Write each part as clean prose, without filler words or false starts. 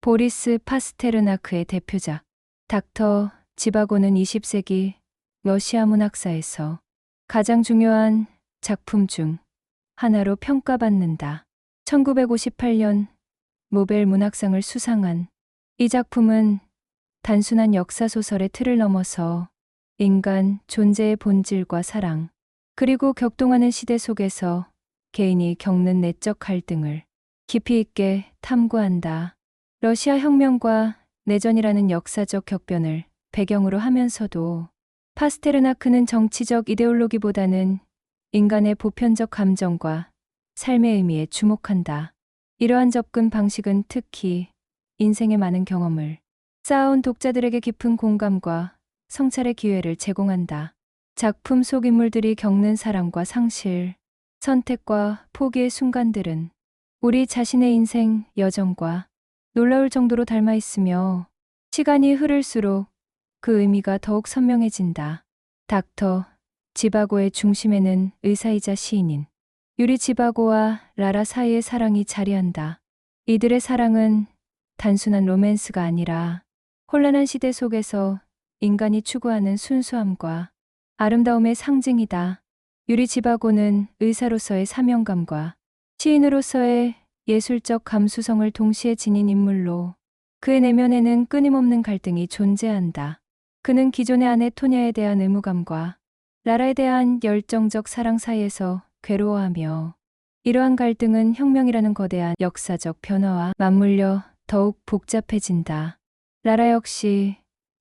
보리스 파스테르나크의 대표작 닥터 지바고는 20세기 러시아 문학사에서 가장 중요한 작품 중 하나로 평가받는다. 1958년 노벨 문학상을 수상한 이 작품은 단순한 역사소설의 틀을 넘어서 인간 존재의 본질과 사랑, 그리고 격동하는 시대 속에서 개인이 겪는 내적 갈등을 깊이 있게 탐구한다. 러시아 혁명과 내전이라는 역사적 격변을 배경으로 하면서도 파스테르나크는 정치적 이데올로기보다는 인간의 보편적 감정과 삶의 의미에 주목한다. 이러한 접근 방식은 특히 인생의 많은 경험을 쌓아온 독자들에게 깊은 공감과 성찰의 기회를 제공한다. 작품 속 인물들이 겪는 사랑과 상실, 선택과 포기의 순간들은 우리 자신의 인생 여정과 놀라울 정도로 닮아 있으며 시간이 흐를수록 그 의미가 더욱 선명해진다. 닥터 지바고의 중심에는 의사이자 시인인 유리 지바고와 라라 사이의 사랑이 자리한다. 이들의 사랑은 단순한 로맨스가 아니라 혼란한 시대 속에서 인간이 추구하는 순수함과 아름다움의 상징이다. 유리 지바고는 의사로서의 사명감과 시인으로서의 예술적 감수성을 동시에 지닌 인물로 그의 내면에는 끊임없는 갈등이 존재한다. 그는 기존의 아내 토냐에 대한 의무감과 라라에 대한 열정적 사랑 사이에서 괴로워하며 이러한 갈등은 혁명이라는 거대한 역사적 변화와 맞물려 더욱 복잡해진다. 라라 역시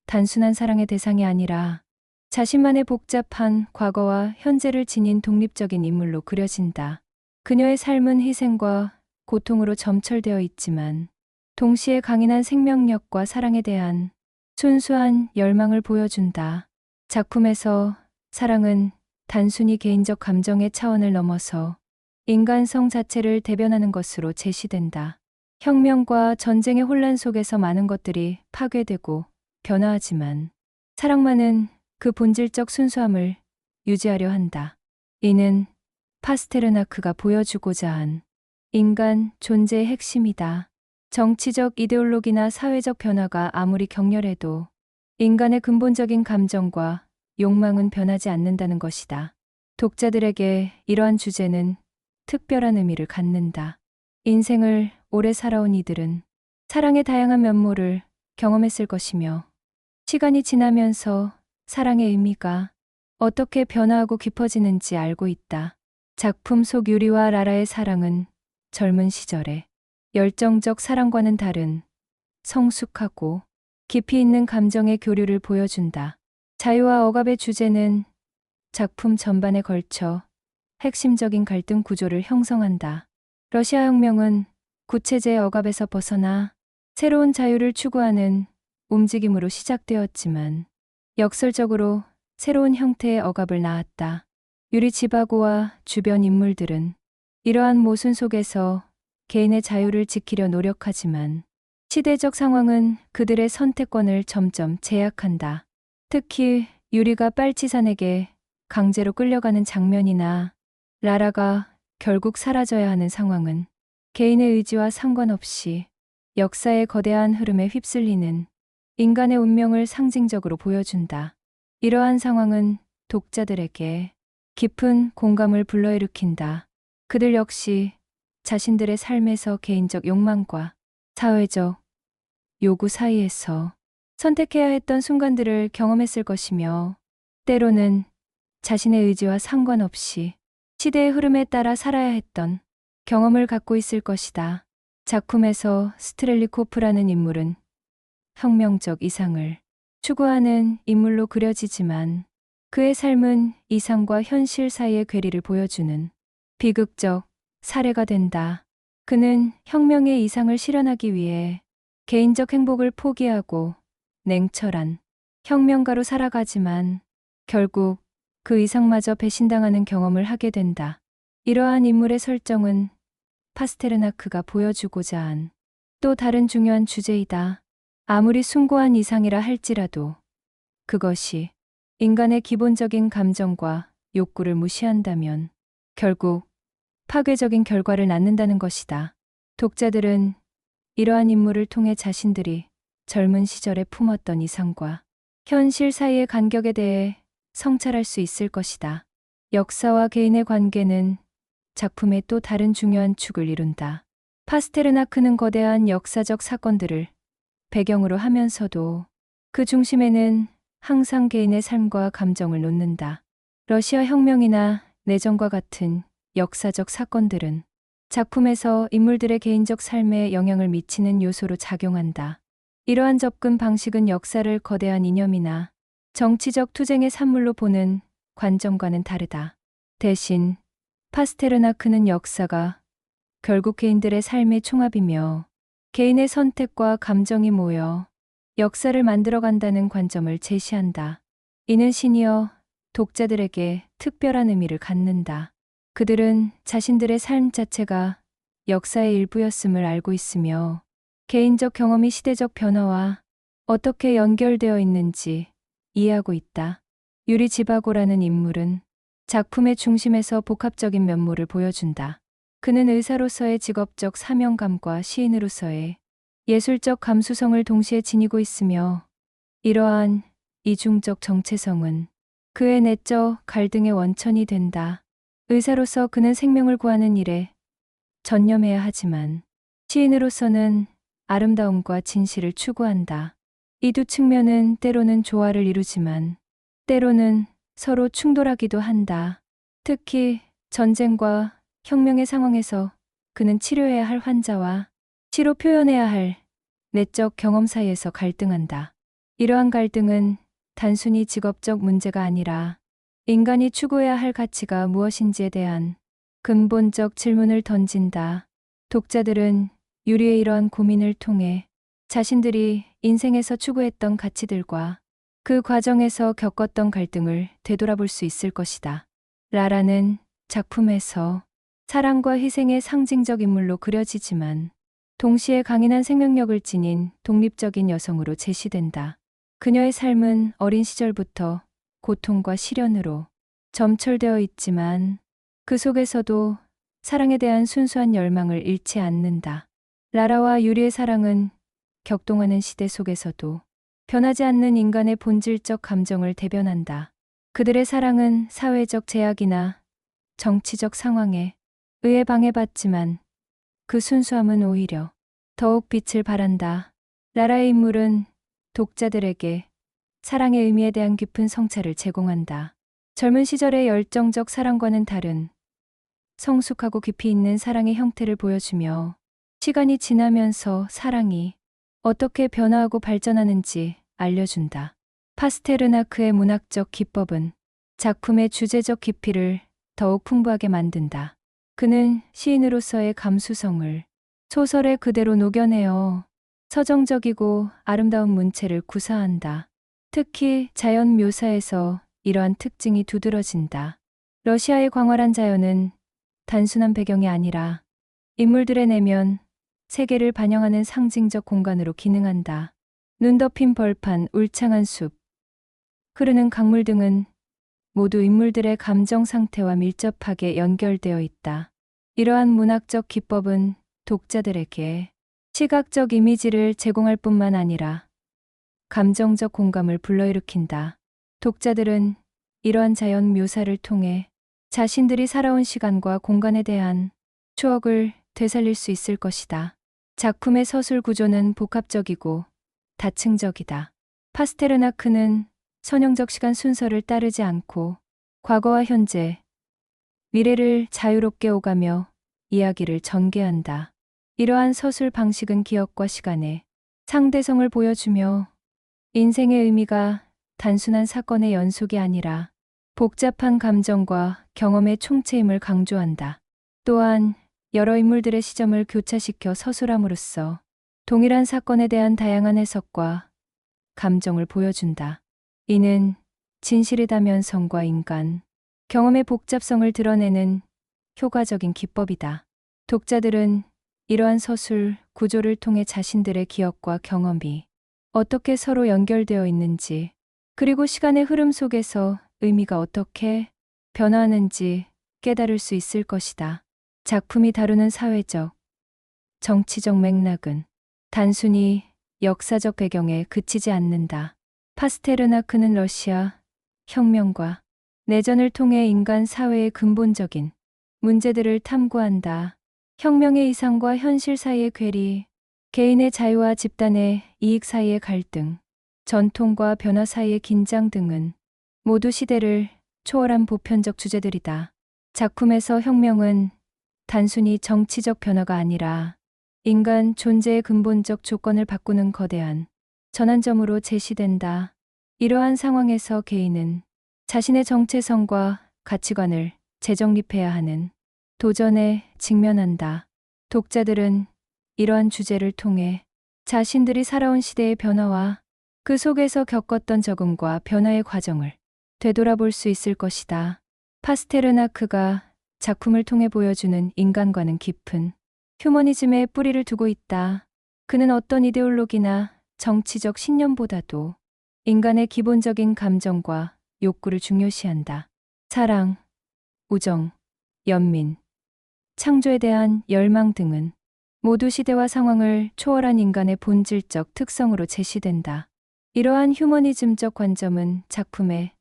단순한 사랑의 대상이 아니라 자신만의 복잡한 과거와 현재를 지닌 독립적인 인물로 그려진다. 그녀의 삶은 희생과 고통으로 점철되어 있지만 동시에 강인한 생명력과 사랑에 대한 순수한 열망을 보여준다. 작품에서 사랑은 단순히 개인적 감정의 차원을 넘어서 인간성 자체를 대변하는 것으로 제시된다. 혁명과 전쟁의 혼란 속에서 많은 것들이 파괴되고 변화하지만 사랑만은 그 본질적 순수함을 유지하려 한다. 이는 파스테르나크가 보여주고자 한 인간 존재의 핵심이다. 정치적 이데올로기나 사회적 변화가 아무리 격렬해도 인간의 근본적인 감정과 욕망은 변하지 않는다는 것이다. 독자들에게 이러한 주제는 특별한 의미를 갖는다. 인생을 오래 살아온 이들은 사랑의 다양한 면모를 경험했을 것이며 시간이 지나면서 사랑의 의미가 어떻게 변화하고 깊어지는지 알고 있다. 작품 속 유리와 라라의 사랑은 젊은 시절에 열정적 사랑과는 다른 성숙하고 깊이 있는 감정의 교류를 보여준다. 자유와 억압의 주제는 작품 전반에 걸쳐 핵심적인 갈등 구조를 형성한다. 러시아 혁명은 구체제의 억압에서 벗어나 새로운 자유를 추구하는 움직임으로 시작되었지만 역설적으로 새로운 형태의 억압을 낳았다. 유리 지바고와 주변 인물들은 이러한 모순 속에서 개인의 자유를 지키려 노력하지만 시대적 상황은 그들의 선택권을 점점 제약한다. 특히 유리가 빨치산에게 강제로 끌려가는 장면이나 라라가 결국 사라져야 하는 상황은 개인의 의지와 상관없이 역사의 거대한 흐름에 휩쓸리는 인간의 운명을 상징적으로 보여준다. 이러한 상황은 독자들에게 깊은 공감을 불러일으킨다. 그들 역시 자신들의 삶에서 개인적 욕망과 사회적 요구 사이에서 선택해야 했던 순간들을 경험했을 것이며 때로는 자신의 의지와 상관없이 시대의 흐름에 따라 살아야 했던 경험을 갖고 있을 것이다. 작품에서 스트렐리코프라는 인물은 혁명적 이상을 추구하는 인물로 그려지지만 그의 삶은 이상과 현실 사이의 괴리를 보여주는 비극적 사례가 된다. 그는 혁명의 이상을 실현하기 위해 개인적 행복을 포기하고 냉철한 혁명가로 살아가지만 결국 그 이상마저 배신당하는 경험을 하게 된다. 이러한 인물의 설정은 파스테르나크가 보여주고자 한 또 다른 중요한 주제이다. 아무리 숭고한 이상이라 할지라도 그것이 인간의 기본적인 감정과 욕구를 무시한다면 결국 파괴적인 결과를 낳는다는 것이다. 독자들은 이러한 인물을 통해 자신들이 젊은 시절에 품었던 이상과 현실 사이의 간격에 대해 성찰할 수 있을 것이다. 역사와 개인의 관계는 작품의 또 다른 중요한 축을 이룬다. 파스테르나크는 거대한 역사적 사건들을 배경으로 하면서도 그 중심에는 항상 개인의 삶과 감정을 놓는다. 러시아 혁명이나 내전과 같은 역사적 사건들은 작품에서 인물들의 개인적 삶에 영향을 미치는 요소로 작용한다. 이러한 접근 방식은 역사를 거대한 이념이나 정치적 투쟁의 산물로 보는 관점과는 다르다. 대신 파스테르나크는 역사가 결국 개인들의 삶의 총합이며 개인의 선택과 감정이 모여 역사를 만들어간다는 관점을 제시한다. 이는 시니어 독자들에게 특별한 의미를 갖는다. 그들은 자신들의 삶 자체가 역사의 일부였음을 알고 있으며 개인적 경험이 시대적 변화와 어떻게 연결되어 있는지 이해하고 있다. 유리 지바고라는 인물은 작품의 중심에서 복합적인 면모를 보여준다. 그는 의사로서의 직업적 사명감과 시인으로서의 예술적 감수성을 동시에 지니고 있으며 이러한 이중적 정체성은 그의 내적 갈등의 원천이 된다. 의사로서 그는 생명을 구하는 일에 전념해야 하지만 시인으로서는 아름다움과 진실을 추구한다. 이 두 측면은 때로는 조화를 이루지만 때로는 서로 충돌하기도 한다. 특히 전쟁과 혁명의 상황에서 그는 치료해야 할 환자와 시로 표현해야 할 내적 경험 사이에서 갈등한다. 이러한 갈등은 단순히 직업적 문제가 아니라 인간이 추구해야 할 가치가 무엇인지에 대한 근본적 질문을 던진다. 독자들은 유리의 이러한 고민을 통해 자신들이 인생에서 추구했던 가치들과 그 과정에서 겪었던 갈등을 되돌아볼 수 있을 것이다. 라라는 작품에서 사랑과 희생의 상징적 인물로 그려지지만 동시에 강인한 생명력을 지닌 독립적인 여성으로 제시된다. 그녀의 삶은 어린 시절부터 고통과 시련으로 점철되어 있지만 그 속에서도 사랑에 대한 순수한 열망을 잃지 않는다. 라라와 유리의 사랑은 격동하는 시대 속에서도 변하지 않는 인간의 본질적 감정을 대변한다. 그들의 사랑은 사회적 제약이나 정치적 상황에 의해 방해받지만 그 순수함은 오히려 더욱 빛을 발한다. 라라의 인물은 독자들에게 사랑의 의미에 대한 깊은 성찰을 제공한다. 젊은 시절의 열정적 사랑과는 다른 성숙하고 깊이 있는 사랑의 형태를 보여주며 시간이 지나면서 사랑이 어떻게 변화하고 발전하는지 알려준다. 파스테르나크의 문학적 기법은 작품의 주제적 깊이를 더욱 풍부하게 만든다. 그는 시인으로서의 감수성을 소설에 그대로 녹여내어 서정적이고 아름다운 문체를 구사한다. 특히 자연 묘사에서 이러한 특징이 두드러진다. 러시아의 광활한 자연은 단순한 배경이 아니라 인물들의 내면, 세계를 반영하는 상징적 공간으로 기능한다. 눈 덮인 벌판, 울창한 숲, 흐르는 강물 등은 모두 인물들의 감정 상태와 밀접하게 연결되어 있다. 이러한 문학적 기법은 독자들에게 시각적 이미지를 제공할 뿐만 아니라 감정적 공감을 불러일으킨다. 독자들은 이러한 자연 묘사를 통해 자신들이 살아온 시간과 공간에 대한 추억을 되살릴 수 있을 것이다. 작품의 서술 구조는 복합적이고 다층적이다. 파스테르나크는 선형적 시간 순서를 따르지 않고 과거와 현재, 미래를 자유롭게 오가며 이야기를 전개한다. 이러한 서술 방식은 기억과 시간의 상대성을 보여주며 인생의 의미가 단순한 사건의 연속이 아니라 복잡한 감정과 경험의 총체임을 강조한다. 또한 여러 인물들의 시점을 교차시켜 서술함으로써 동일한 사건에 대한 다양한 해석과 감정을 보여준다. 이는 진실의 다면성과 인간, 경험의 복잡성을 드러내는 효과적인 기법이다. 독자들은 이러한 서술 구조를 통해 자신들의 기억과 경험이 어떻게 서로 연결되어 있는지, 그리고 시간의 흐름 속에서 의미가 어떻게 변화하는지 깨달을 수 있을 것이다. 작품이 다루는 사회적, 정치적 맥락은 단순히 역사적 배경에 그치지 않는다. 파스테르나크는 러시아 혁명과 내전을 통해 인간 사회의 근본적인 문제들을 탐구한다. 혁명의 이상과 현실 사이의 괴리, 개인의 자유와 집단의 이익 사이의 갈등, 전통과 변화 사이의 긴장 등은 모두 시대를 초월한 보편적 주제들이다. 작품에서 혁명은 단순히 정치적 변화가 아니라 인간 존재의 근본적 조건을 바꾸는 거대한 전환점으로 제시된다. 이러한 상황에서 개인은 자신의 정체성과 가치관을 재정립해야 하는 도전에 직면한다. 독자들은 이러한 주제를 통해 자신들이 살아온 시대의 변화와 그 속에서 겪었던 적응과 변화의 과정을 되돌아볼 수 있을 것이다. 파스테르나크가 작품을 통해 보여주는 인간과는 깊은 휴머니즘의 뿌리를 두고 있다. 그는 어떤 이데올로기나 정치적 신념보다도 인간의 기본적인 감정과 욕구를 중요시한다. 사랑, 우정, 연민, 창조에 대한 열망 등은 모두 시대와 상황을 초월한 인간의 본질적 특성으로 제시된다. 이러한 휴머니즘적 관점은 작품에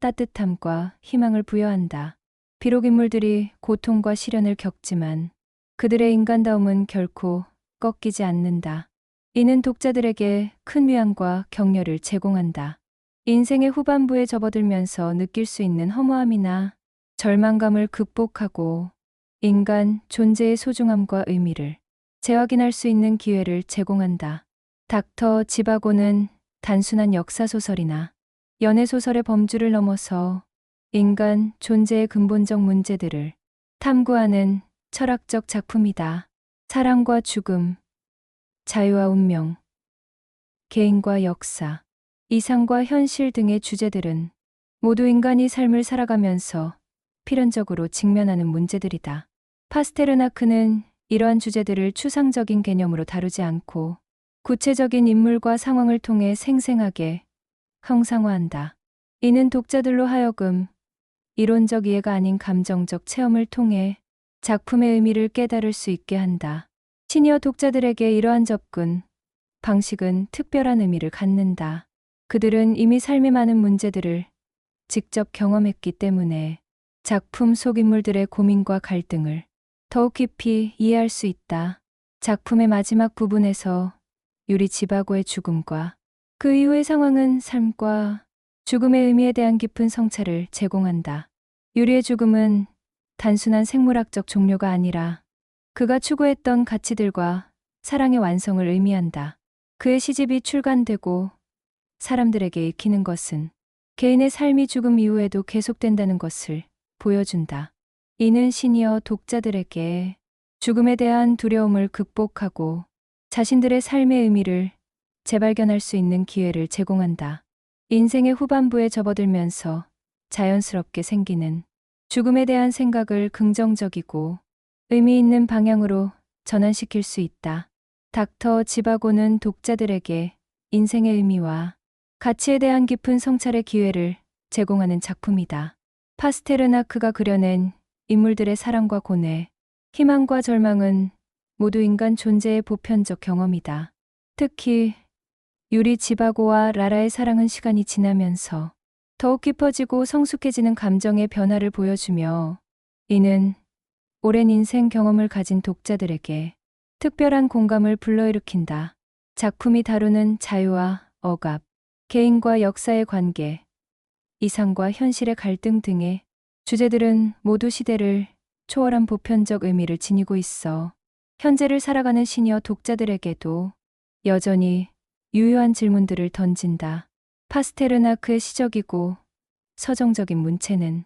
따뜻함과 희망을 부여한다. 비록 인물들이 고통과 시련을 겪지만 그들의 인간다움은 결코 꺾이지 않는다. 이는 독자들에게 큰 위안과 격려를 제공한다. 인생의 후반부에 접어들면서 느낄 수 있는 허무함이나 절망감을 극복하고 인간 존재의 소중함과 의미를 재확인할 수 있는 기회를 제공한다. 닥터 지바고는 단순한 역사소설이나 연애소설의 범주를 넘어서 인간 존재의 근본적 문제들을 탐구하는 철학적 작품이다. 사랑과 죽음, 자유와 운명, 개인과 역사, 이상과 현실 등의 주제들은 모두 인간이 삶을 살아가면서 필연적으로 직면하는 문제들이다. 파스테르나크는 이러한 주제들을 추상적인 개념으로 다루지 않고 구체적인 인물과 상황을 통해 생생하게 형상화한다. 이는 독자들로 하여금 이론적 이해가 아닌 감정적 체험을 통해 작품의 의미를 깨달을 수 있게 한다. 시니어 독자들에게 이러한 접근 방식은 특별한 의미를 갖는다. 그들은 이미 삶의 많은 문제들을 직접 경험했기 때문에 작품 속 인물들의 고민과 갈등을 더욱 깊이 이해할 수 있다. 작품의 마지막 부분에서 유리 지바고의 죽음과 그 이후의 상황은 삶과 죽음의 의미에 대한 깊은 성찰을 제공한다. 유리의 죽음은 단순한 생물학적 종료가 아니라 그가 추구했던 가치들과 사랑의 완성을 의미한다. 그의 시집이 출간되고 사람들에게 읽히는 것은 개인의 삶이 죽음 이후에도 계속된다는 것을 보여준다. 이는 시니어 독자들에게 죽음에 대한 두려움을 극복하고 자신들의 삶의 의미를 재발견할 수 있는 기회를 제공한다. 인생의 후반부에 접어들면서 자연스럽게 생기는 죽음에 대한 생각을 긍정적이고 의미 있는 방향으로 전환시킬 수 있다. 닥터 지바고는 독자들에게 인생의 의미와 가치에 대한 깊은 성찰의 기회를 제공하는 작품이다. 파스테르나크가 그려낸 인물들의 사랑과 고뇌, 희망과 절망은 모두 인간 존재의 보편적 경험이다. 특히 유리 지바고와 라라의 사랑은 시간이 지나면서 더욱 깊어지고 성숙해지는 감정의 변화를 보여주며 이는 오랜 인생 경험을 가진 독자들에게 특별한 공감을 불러일으킨다. 작품이 다루는 자유와 억압, 개인과 역사의 관계, 이상과 현실의 갈등 등의 주제들은 모두 시대를 초월한 보편적 의미를 지니고 있어 현재를 살아가는 시니어 독자들에게도 여전히 유효한 질문들을 던진다. 파스테르나크의 시적이고 서정적인 문체는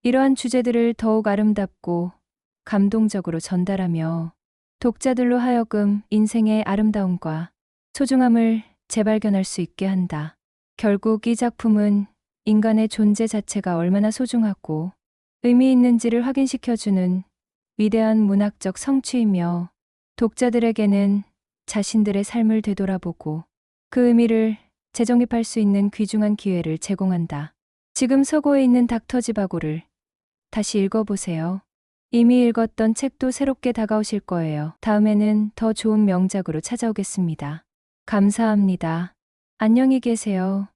이러한 주제들을 더욱 아름답고 감동적으로 전달하며 독자들로 하여금 인생의 아름다움과 소중함을 재발견할 수 있게 한다. 결국 이 작품은 인간의 존재 자체가 얼마나 소중하고 의미 있는지를 확인시켜주는 위대한 문학적 성취이며 독자들에게는 자신들의 삶을 되돌아보고 그 의미를 재정립할 수 있는 귀중한 기회를 제공한다. 지금 서고에 있는 닥터 지바고를 다시 읽어보세요. 이미 읽었던 책도 새롭게 다가오실 거예요. 다음에는 더 좋은 명작으로 찾아오겠습니다. 감사합니다. 안녕히 계세요.